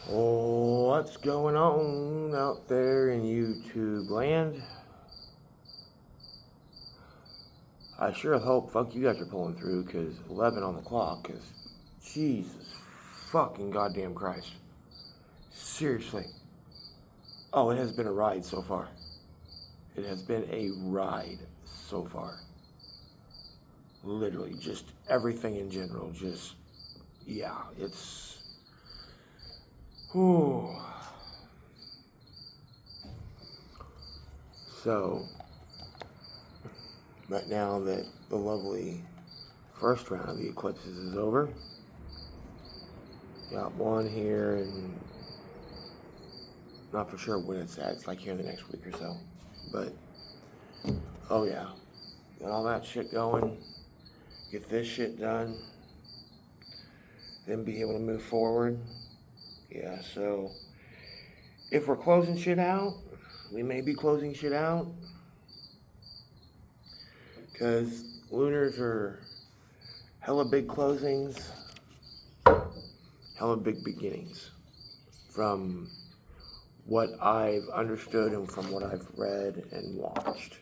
What's going on out there in YouTube land? I sure hope you guys are pulling through, because 11 on the clock is Jesus fucking goddamn Christ. Seriously. Oh, it has been a ride so far. It has been a ride so far. Literally, just everything in general, just, yeah, it's, whew. So, right now that the lovely first round of the eclipses is over, got one here, and not for sure when it's at. It's like here in the next week or so. But, oh yeah, got all that shit going, get this shit done, then be able to move forward. Yeah, so if we're closing shit out, we may be closing shit out, because lunars are hella big closings, hella big beginnings, from what I've understood and from what I've read and watched.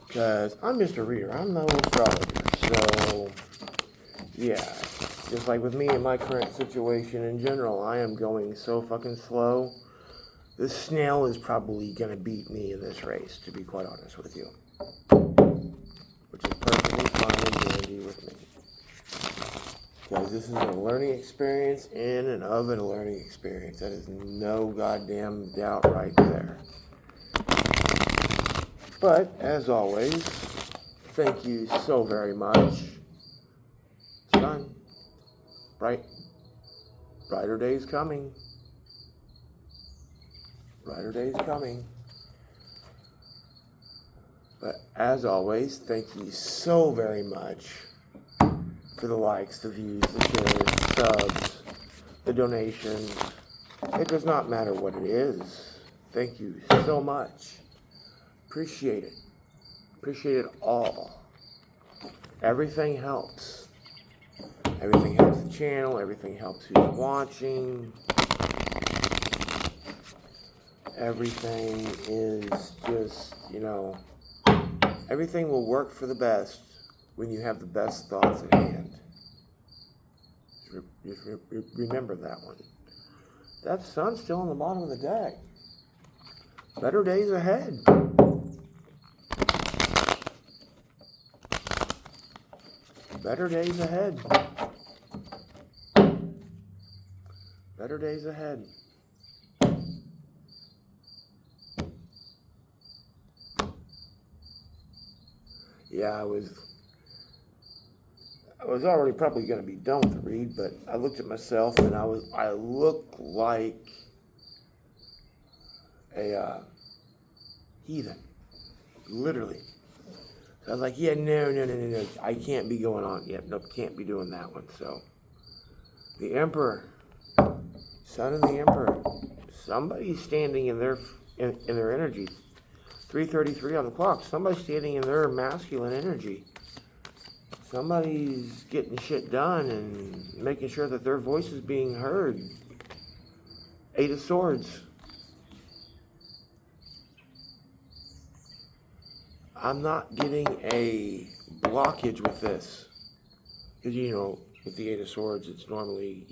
Because I'm just a reader, I'm no astrologer, so yeah, just like with me and my current situation in general, I am going so fucking slow. This snail is probably gonna beat me in this race, to be quite honest with you. Which is perfectly fine and dandy with me. Because this is a learning experience in and of a learning experience. That is no goddamn doubt right there. But, as always, thank you so very much. Sun, brighter days coming. Brighter days coming. But, as always, thank you so very much for the likes, the views, the shares, subs, the donations. It does not matter what it is. Thank you so much. Appreciate it. Appreciate it all. Everything helps. Everything helps the channel. Everything helps who's watching. Everything is just, everything will work for the best when you have the best thoughts at hand. Just remember that one. That sun's still on the bottom of the deck. Better days ahead. Better days ahead. Better days ahead. Yeah, I was already probably going to be done with the read, but I looked at myself and I looked like a heathen, literally. So I was like, yeah, no, I can't be going on. Yep, nope, can't be doing that one. So the Emperor, Sun and the Emperor, somebody's standing in their energy. 3:33 on the clock. Somebody's standing in their masculine energy. Somebody's getting shit done and making sure that their voice is being heard. 8 of Swords. I'm not getting a blockage with this. Because, with the 8 of Swords, it's normally,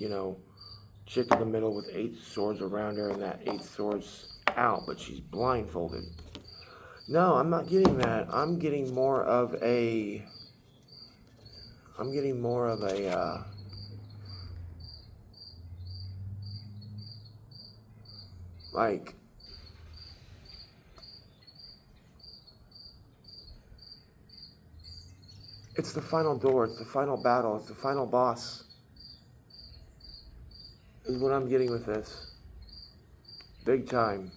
chick in the middle with 8 swords around her and that 8 swords out, but she's blindfolded. No, I'm not getting that. I'm getting more of a, like, it's the final door, it's the final battle, it's the final boss, is what I'm getting with this. Big time.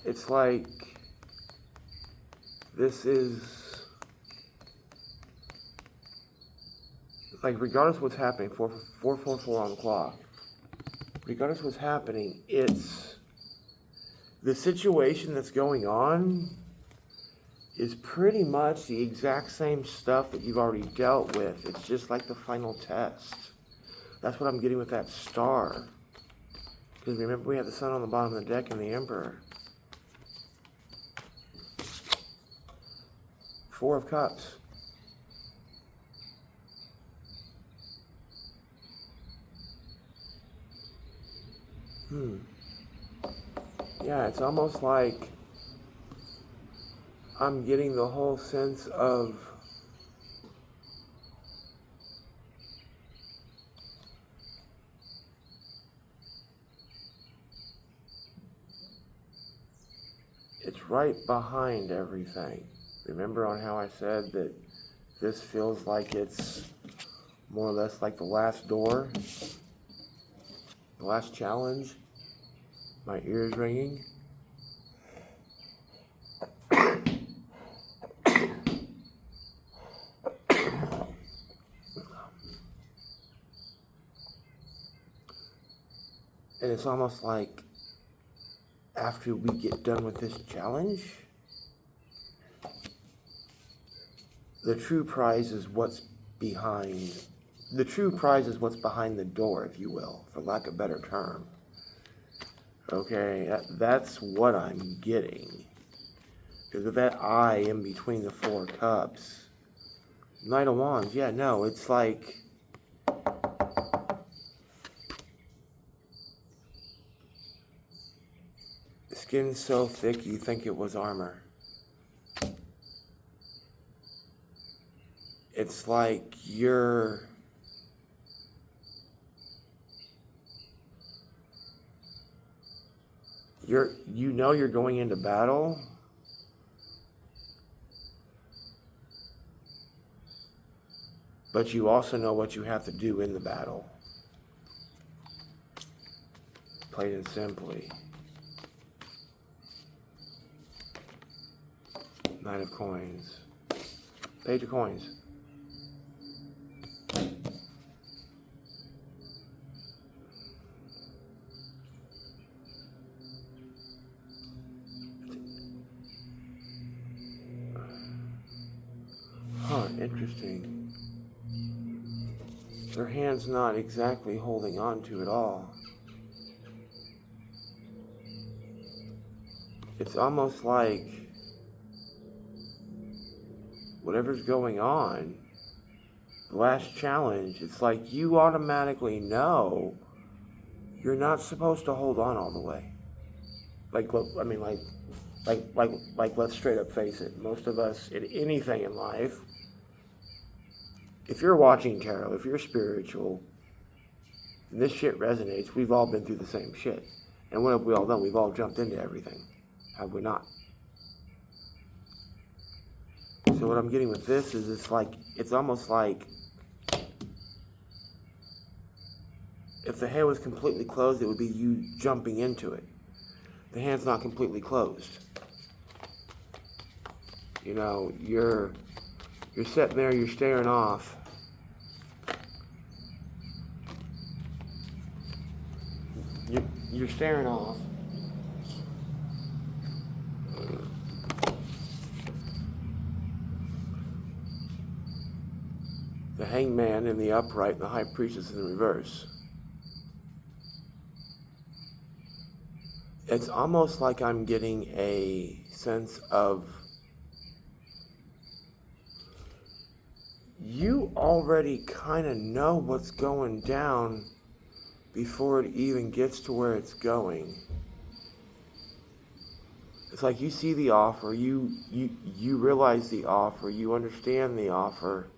It's like, this is, like, regardless of what's happening, 444 on the clock, regardless of what's happening, it's, the situation that's going on is pretty much the exact same stuff that you've already dealt with. It's just like the final test. That's what I'm getting with that star. Because remember, we have the Sun on the bottom of the deck and the Emperor. 4 of Cups. Yeah, it's almost like I'm getting the whole sense of it's right behind everything. Remember on how I said that this feels like it's more or less like the last door, the last challenge? My ears ringing. And it's almost like after we get done with this challenge, the true prize is what's behind. The true prize is what's behind the door, if you will, for lack of a better term. Okay, that's what I'm getting. Because with that eye in between the 4 cups, Knight of Wands, yeah, no, it's like skin's so thick you think it was armor. It's like you know you're going into battle, but you also know what you have to do in the battle. Plain and simply. Nine of Coins. Page of Coins. Huh, interesting. Their hand's not exactly holding on to it all. It's almost like whatever's going on, the last challenge, it's like you automatically know you're not supposed to hold on all the way. Like, I mean, let's straight up face it. Most of us, in anything in life, if you're watching tarot, if you're spiritual, and this shit resonates, we've all been through the same shit. And what have we all done? We've all jumped into everything. Have we not? So what I'm getting with this is it's almost like if the hand was completely closed, it would be you jumping into it. The hand's not completely closed. You know, you're sitting there, you're staring off. You're staring off. The Hangman in the upright and the High Priestess in the reverse. It's almost like I'm getting a sense of you already kind of know what's going down before it even gets to where it's going. It's like you see the offer, you realize the offer, you understand the offer.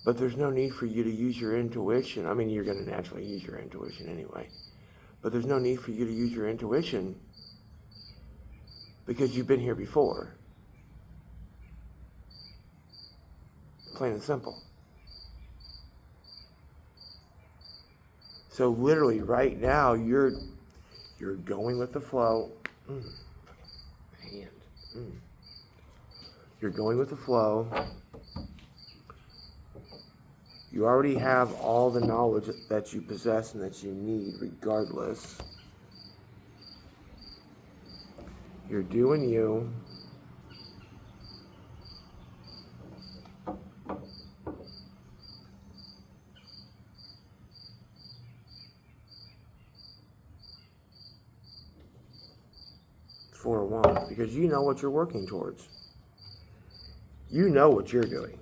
But there's no need for you to use your intuition. I mean, you're going to naturally use your intuition anyway. But there's no need for you to use your intuition because you've been here before. Plain and simple. So literally right now, you're going with the flow. You're going with the flow. You already have all the knowledge that you possess and that you need regardless. You're doing you. Four of Wands, because you know what you're working towards. You know what you're doing.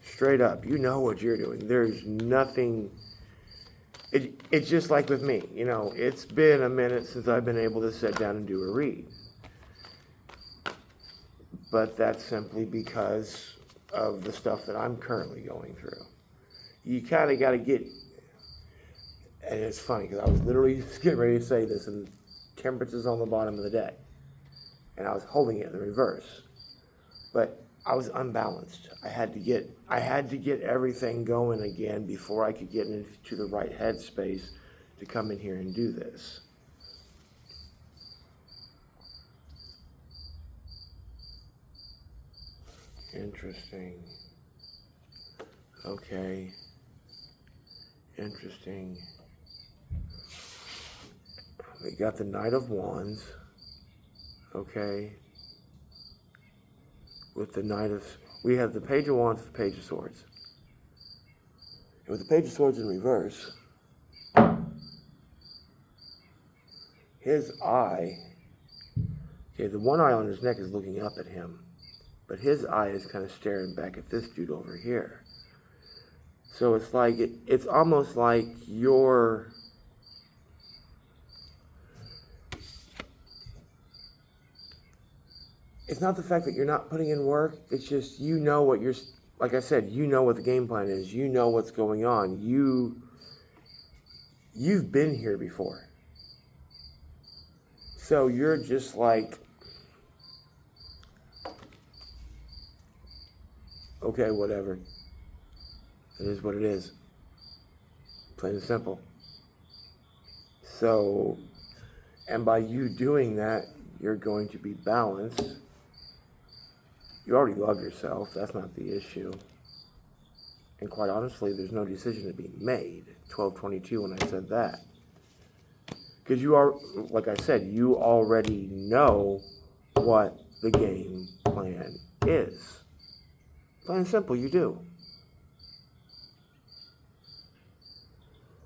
Straight up, you know what you're doing. There's nothing. It's just like with me. You know, it's been a minute since I've been able to sit down and do a read. But that's simply because of the stuff that I'm currently going through. You kind of got to get, and it's funny because I was literally just getting ready to say this, and temperature's on the bottom of the deck, and I was holding it in the reverse, but I was unbalanced. I had to get everything going again before I could get into the right headspace to come in here and do this. Interesting. Okay. Interesting. We got the Knight of Wands. Okay. With the Knight of... We have the Page of Wands with the Page of Swords. And with the Page of Swords in reverse, his eye... Okay, the one eye on his neck is looking up at him. But his eye is kind of staring back at this dude over here. So it's like, it's almost like you're... It's not the fact that you're not putting in work. It's just, you know what you're... Like I said, you know what the game plan is. You know what's going on. You've been here before. So you're just like... Okay, whatever. It is what it is. Plain and simple. So, and by you doing that, you're going to be balanced. You already love yourself. That's not the issue. And quite honestly, there's no decision to be made. 12/22 when I said that. Because you are, like I said, you already know what the game plan is. Plain and simple, you do.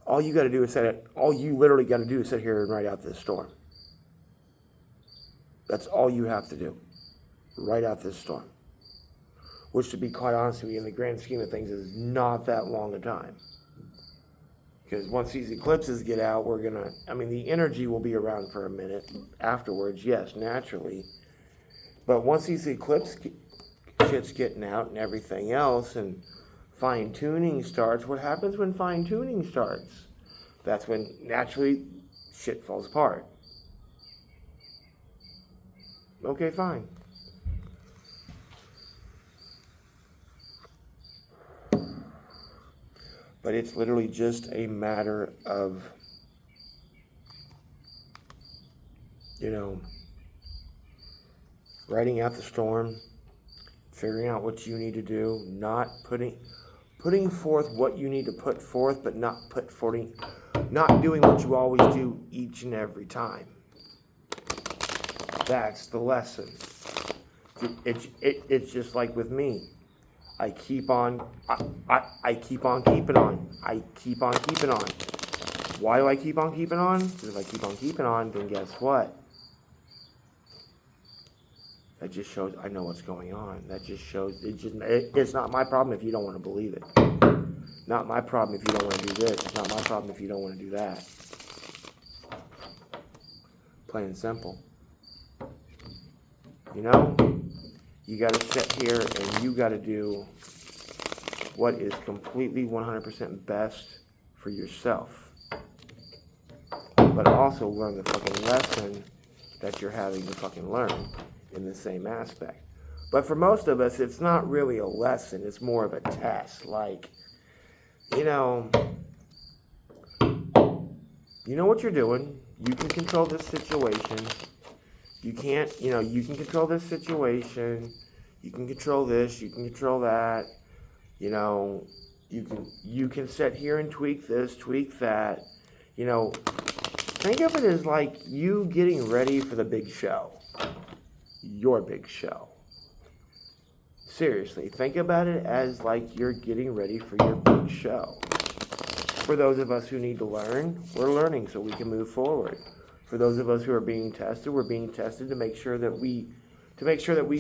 All you got to do is all you literally got to do is sit here and ride out this storm. That's all you have to do. Ride out this storm. Which, to be quite honest with you, in the grand scheme of things, is not that long a time. Because once these eclipses get out, the energy will be around for a minute afterwards, yes, naturally. But once these shit's getting out and everything else, and fine-tuning starts, what happens when fine-tuning starts? That's when, naturally, shit falls apart. Okay, fine. But it's literally just a matter of, riding out the storm, figuring out what you need to do, not putting forth what you need to put forth, but not doing what you always do each and every time. That's the lesson. It's just like with me. I keep on keeping on. I keep on keeping on. Why do I keep on keeping on? Because if I keep on keeping on, then guess what? That just shows I know what's going on. That just shows it's not my problem if you don't want to believe it. Not my problem if you don't want to do this. It's not my problem if you don't want to do that. Plain and simple. You got to sit here and you got to do what is completely 100% best for yourself. But also learn the fucking lesson that you're having to fucking learn in the same aspect. But for most of us, it's not really a lesson. It's more of a test. Like, you know what you're doing. You can control this situation. You can control this situation. You can control this. You can control that. You can sit here and tweak this, tweak that. Think of it as like you getting ready for the big show. Your big show. Seriously, think about it as like you're getting ready for your big show. For those of us who need to learn, we're learning so we can move forward. For those of us who are being tested, we're being tested to make sure that we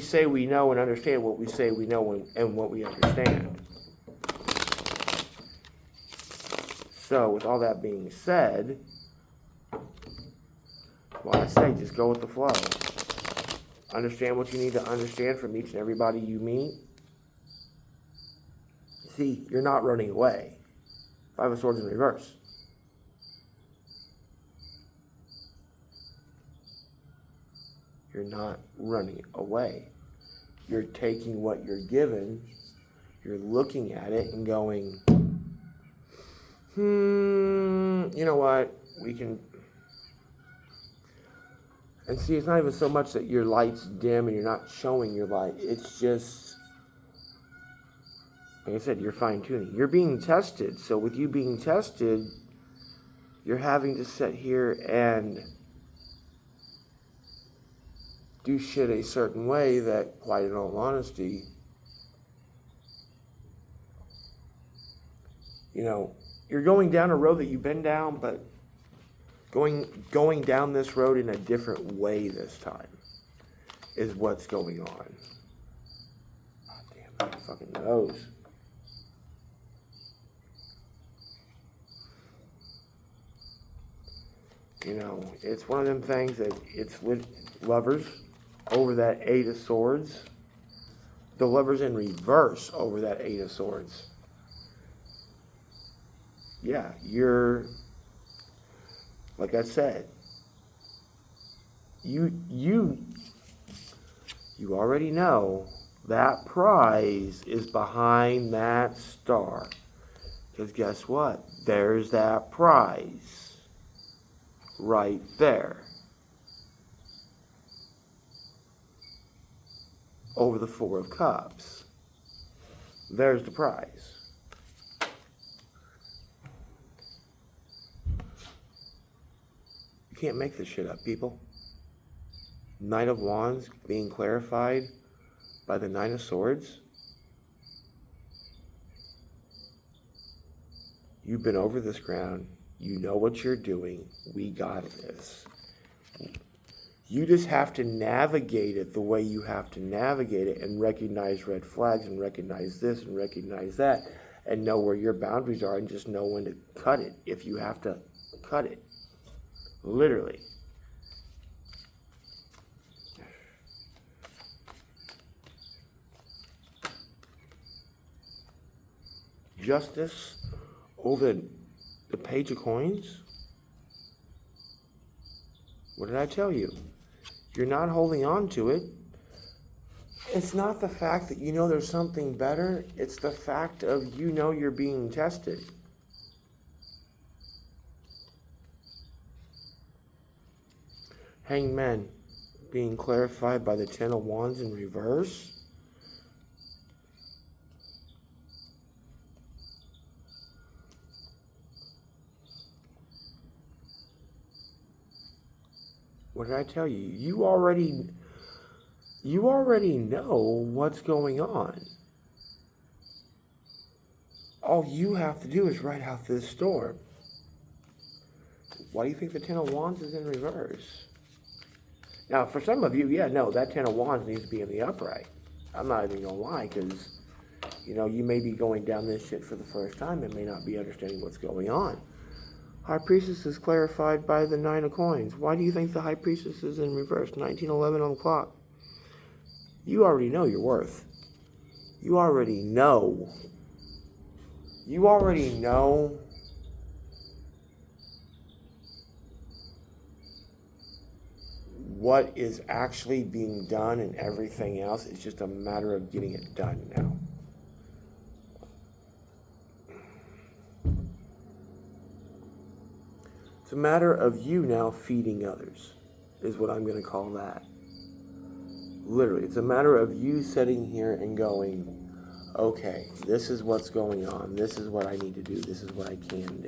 say we know and understand what we say we know and what we understand. So, with all that being said, well, I say just go with the flow. Understand what you need to understand from each and everybody you meet. See, you're not running away. Five of Swords in reverse. You're not running away. You're taking what you're given, you're looking at it and going, you know what, we can... And see, it's not even so much that your light's dim and you're not showing your light. It's just, like I said, you're fine-tuning. You're being tested. So with you being tested, you're having to sit here and do shit a certain way that, quite in all honesty, you know, you're going down a road that you've been down, but going down this road in a different way this time is what's going on. Oh, damn, my fucking nose. You know, it's one of them things that it's Lovers over that Eight of Swords. The Lovers in reverse over that Eight of Swords. Yeah, you're, like I said, you already know that prize is behind that star. Because guess what? There's that prize right there. Over the Four of Cups. There's the prize. You can't make this shit up, people. Knight of Wands being clarified by the Nine of Swords. You've been over this ground. You know what you're doing. We got this. You just have to navigate it the way you have to navigate it and recognize red flags and recognize this and recognize that and know where your boundaries are and just know when to cut it if you have to cut it. Literally. Justice over the Page of Coins. What did I tell you? You're not holding on to it. It's not the fact that you know there's something better. It's the fact of you know you're being tested. Hangman being clarified by the Ten of Wands in reverse. What did I tell you? You already know what's going on. All you have to do is ride out this storm. Why do you think the Ten of Wands is in reverse? Now, for some of you, yeah, no, that Ten of Wands needs to be in the upright. I'm not even going to lie, because, you know, you may be going down this shit for the first time and may not be understanding what's going on. High Priestess is clarified by the Nine of Coins. Why do you think the High Priestess is in reverse? 1911 on the clock. You already know your worth. You already know. You already know what is actually being done, and everything else. It's just a matter of getting it done now. It's a matter of you now feeding others, is what I'm going to call that. Literally, it's a matter of you sitting here and going, okay, this is what's going on. This is what I need to do. This is what I can do.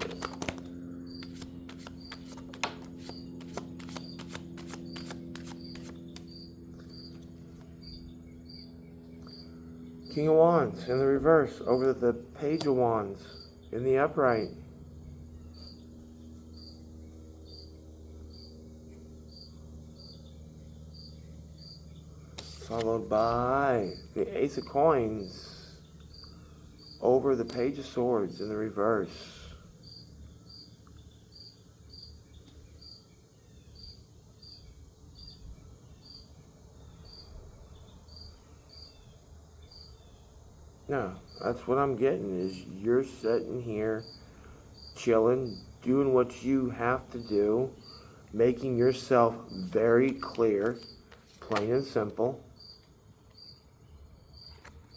King of Wands in the reverse over the Page of Wands in the upright. followed by the Ace of Coins over the Page of Swords in the reverse. No, that's what I'm getting, is you're sitting here chilling, doing what you have to do, making yourself very clear, plain and simple.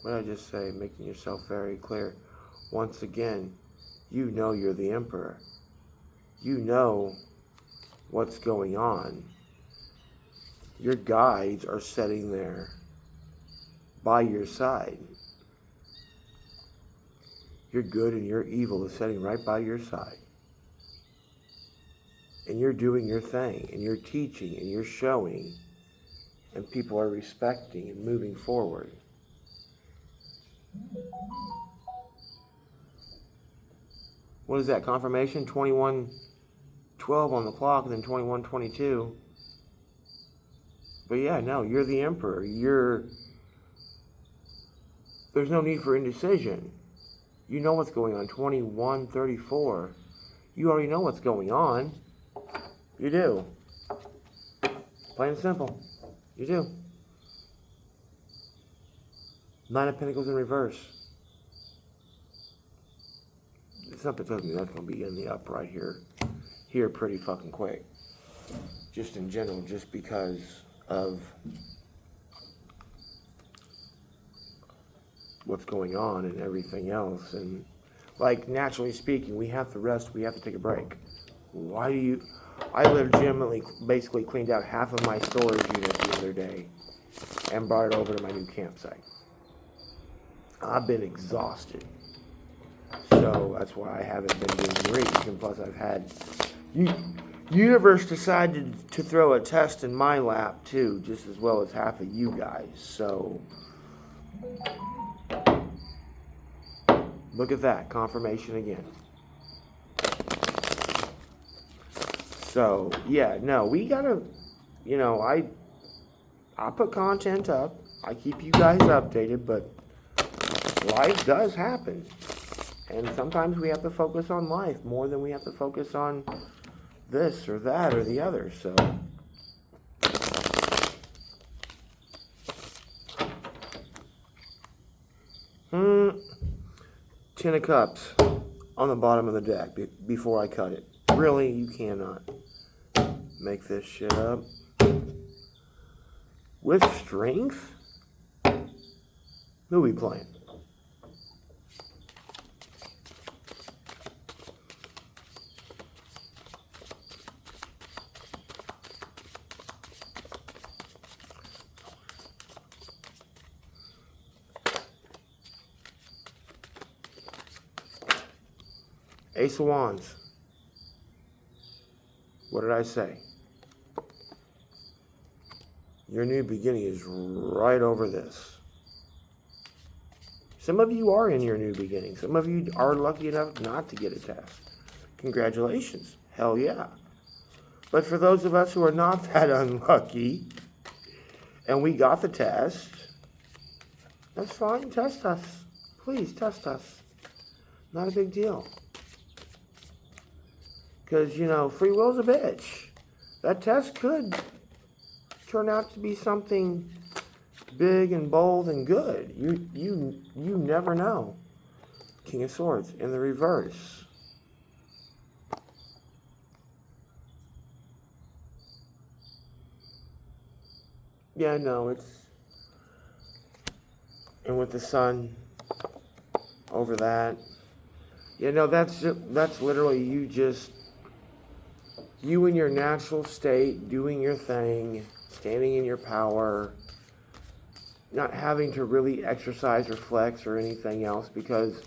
What did I just say? Making yourself very clear. Once again, you know you're the Emperor. You know what's going on. Your guides are sitting there by your side. Your good and your evil is sitting right by your side. And you're doing your thing, and you're teaching, and you're showing, and people are respecting and moving forward. What is that? Confirmation? 21:12 on the clock, and then 21:22. But yeah, no, you're the Emperor. There's no need for indecision. You know what's going on. 21:34. You already know what's going on. You do. Plain and simple. You do. Nine of Pentacles in reverse. Something tells me that's going to be in the upright here pretty fucking quick. Just in general, just because of what's going on and everything else. And like, naturally speaking, we have to rest, we have to take a break. I legitimately basically cleaned out half of my storage unit the other day and brought it over to my new campsite. I've been exhausted. So that's why I haven't been doing readings. And plus I've had... Universe decided to throw a test in my lap too, just as well as half of you guys. So... look at that. Confirmation again. So, yeah, no, we gotta... I put content up. I keep you guys updated, but life does happen. And sometimes we have to focus on life more than we have to focus on this or that or the other. So, Ten of Cups on the bottom of the deck before I cut it. Really, you cannot make this shit up. With Strength? Who are we playing? Ace of Wands. What did I say? Your new beginning is right over this. Some of you are in your new beginning. Some of you are lucky enough not to get a test. Congratulations. Hell yeah. But for those of us who are not that unlucky, and we got the test, that's fine. Test us. Please, test us. Not a big deal. Because, free will's a bitch. That test could turn out to be something big and bold and good. You never know. King of Swords in the reverse. Yeah, no, and with the sun over that. That's literally you in your natural state, doing your thing, standing in your power, not having to really exercise or flex or anything else, because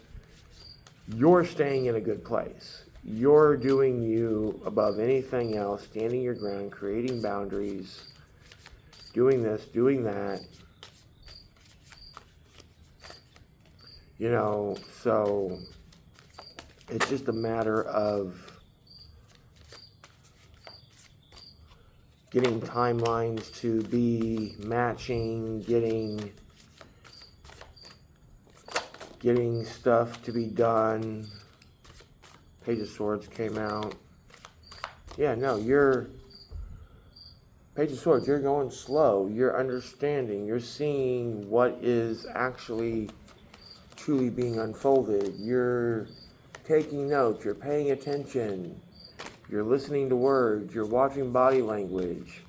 you're staying in a good place. You're doing you above anything else, standing your ground, creating boundaries, doing this, doing that. So it's just a matter of getting timelines to be matching, getting stuff to be done. Page of Swords came out. Yeah, no, Page of Swords, you're going slow. You're understanding. You're seeing what is actually truly being unfolded. You're taking notes. You're paying attention. You're listening to words. You're watching body language.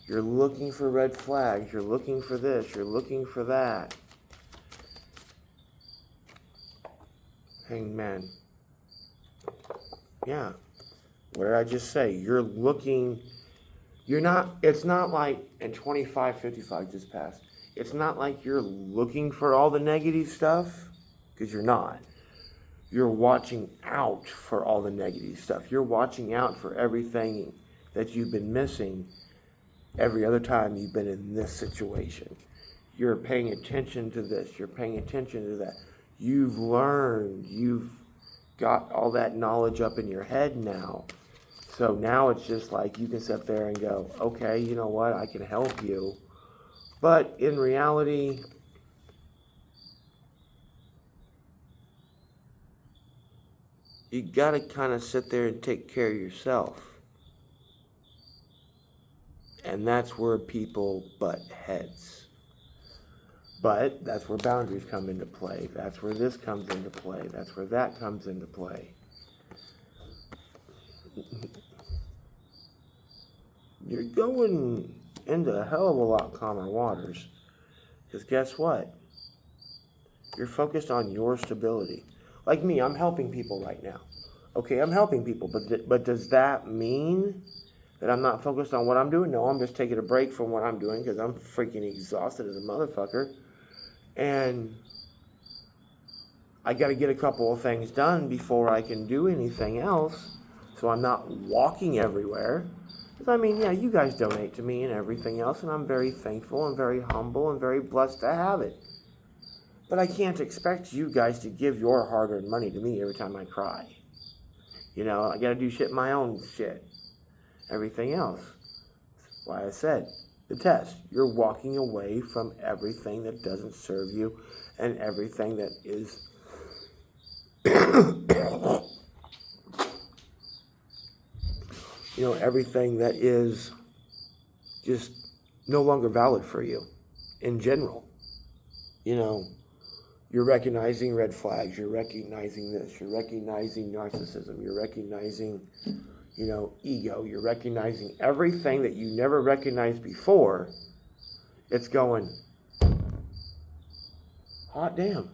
You're looking for red flags. You're looking for this. You're looking for that. Hangman. Yeah. What did I just say? You're looking. You're not. It's not like, and 2555 just passed. It's not like you're looking for all the negative stuff, because you're not. You're watching out for all the negative stuff. You're watching out for everything that you've been missing every other time you've been in this situation. You're paying attention to this. You're paying attention to that. You've learned. You've got all that knowledge up in your head now. So now it's just like you can sit there and go, okay, you know what? I can help you. But in reality, you got to kind of sit there and take care of yourself. And that's where people butt heads. But that's where boundaries come into play. That's where this comes into play. That's where that comes into play. You're going into a hell of a lot calmer waters. Because guess what? You're focused on your stability. Like me, I'm helping people right now. Okay, I'm helping people. But does that mean that I'm not focused on what I'm doing? No, I'm just taking a break from what I'm doing because I'm freaking exhausted as a motherfucker. And I got to get a couple of things done before I can do anything else. So I'm not walking everywhere. Because I mean, yeah, you guys donate to me and everything else, and I'm very thankful and very humble and very blessed to have it. But I can't expect you guys to give your hard-earned money to me every time I cry. You know, I got to do shit my own shit. Everything else. That's why I said the test. You're walking away from everything that doesn't serve you and everything that is everything that is just no longer valid for you in general. You're recognizing red flags, you're recognizing this, you're recognizing narcissism, you're recognizing, ego, you're recognizing everything that you never recognized before. It's going, hot damn.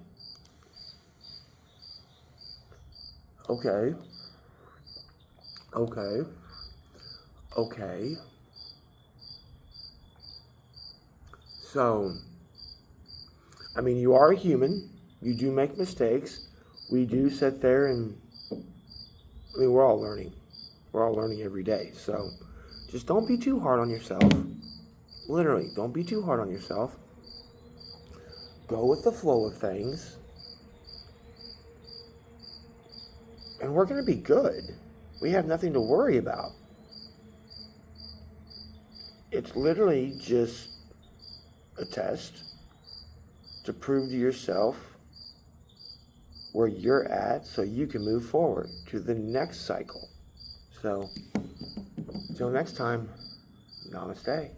Okay. So, I mean, you are a human. You do make mistakes. We do sit there and, we're all learning. We're all learning every day. So, just don't be too hard on yourself. Literally, don't be too hard on yourself. Go with the flow of things. And we're going to be good. We have nothing to worry about. It's literally just a test to prove to yourself where you're at so you can move forward to the next cycle. So, until next time, namaste.